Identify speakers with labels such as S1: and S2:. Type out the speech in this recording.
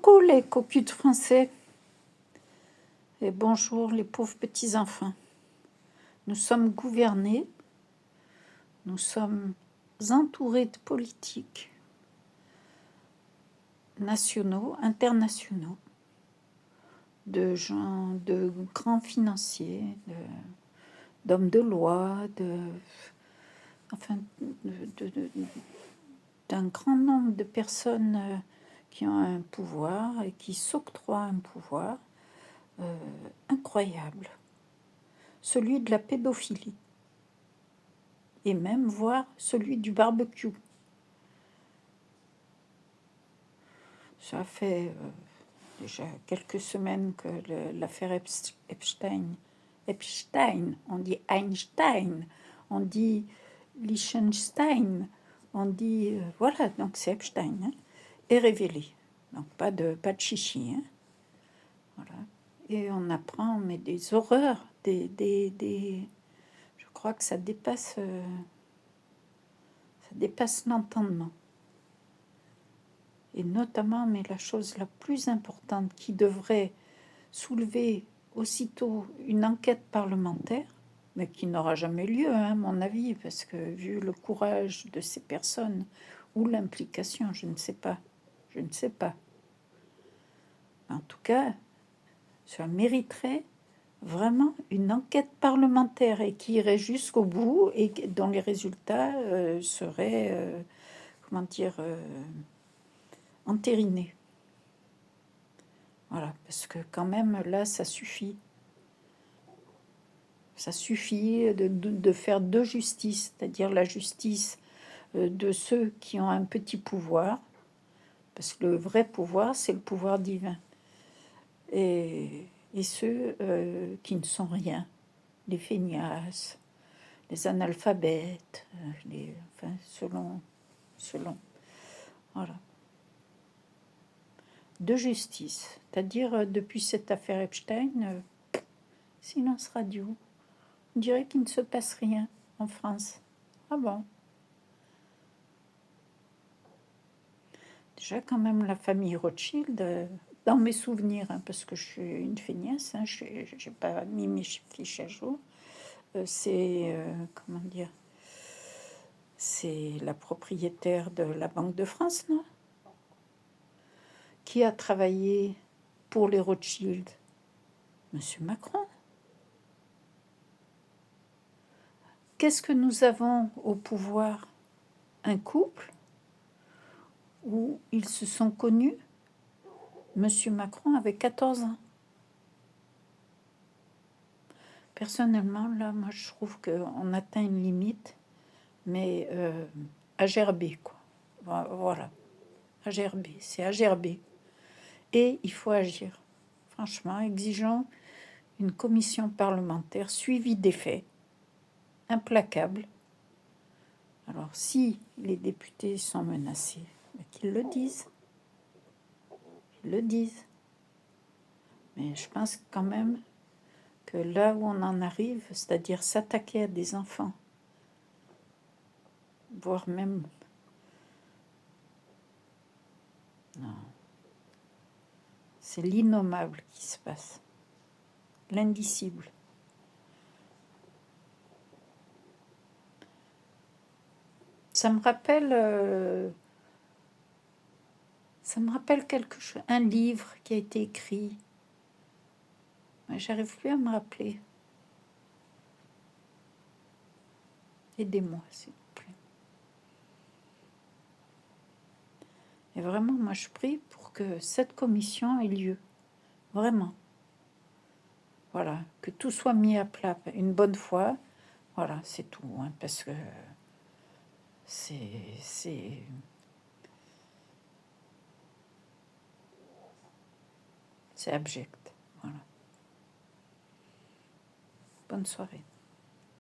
S1: Coucou les cocus de français et bonjour les pauvres petits-enfants. Nous sommes gouvernés, nous sommes entourés de politiques nationaux, internationaux, de gens, de grands financiers, d'hommes de loi, d'un grand nombre de personnes qui ont un pouvoir et qui s'octroient un pouvoir incroyable, celui de la pédophilie, et même voire celui du barbecue. Ça fait déjà quelques semaines que l'affaire Epstein, on dit Einstein, on dit Liechtenstein, on dit, voilà, donc c'est Epstein, hein, est révélée. Donc pas de chichi, hein. Voilà. Et on apprend mais des horreurs, je crois que ça dépasse l'entendement. Et notamment, mais la chose la plus importante qui devrait soulever aussitôt une enquête parlementaire, mais qui n'aura jamais lieu, hein, à mon avis, parce que vu le courage de ces personnes ou l'implication, je ne sais pas. En tout cas, ça mériterait vraiment une enquête parlementaire et qui irait jusqu'au bout et dont les résultats seraient, entérinés. Voilà, parce que quand même, là, ça suffit. Ça suffit de faire deux justices, c'est-à-dire la justice de ceux qui ont un petit pouvoir, parce que le vrai pouvoir, c'est le pouvoir divin, et ceux qui ne sont rien, les feignasses, les analphabètes, selon. Voilà. De justice, c'est-à-dire depuis cette affaire Epstein, silence radio. On dirait qu'il ne se passe rien en France. Ah bon? Déjà, quand même, la famille Rothschild, dans mes souvenirs, hein, parce que je suis une feignasse, hein, je n'ai pas mis mes fiches à jour, c'est la propriétaire de la Banque de France, non? Qui a travaillé pour les Rothschild? Monsieur Macron. Qu'est-ce que nous avons au pouvoir? Un couple où ils se sont connus. Monsieur Macron avait 14 ans. Personnellement, là, moi, je trouve qu'on atteint une limite, mais à gerber, quoi. Voilà. À gerber, c'est à gerber. Et il faut agir. Franchement, exigeons une commission parlementaire suivie des faits, implacable. Alors, si les députés sont menacés, qu'ils le disent. Qu'ils le disent. Mais je pense quand même que là où on en arrive, c'est-à-dire s'attaquer à des enfants, voire même... Non. C'est l'innommable qui se passe. L'indicible. Ça me rappelle quelque chose, un livre qui a été écrit. Mais j'arrive plus à me rappeler. Aidez-moi, s'il vous plaît. Et vraiment, moi, je prie pour que cette commission ait lieu. Vraiment. Voilà, que tout soit mis à plat une bonne fois. Voilà, c'est tout, hein, parce que c'est abject. Voilà. Bonne soirée.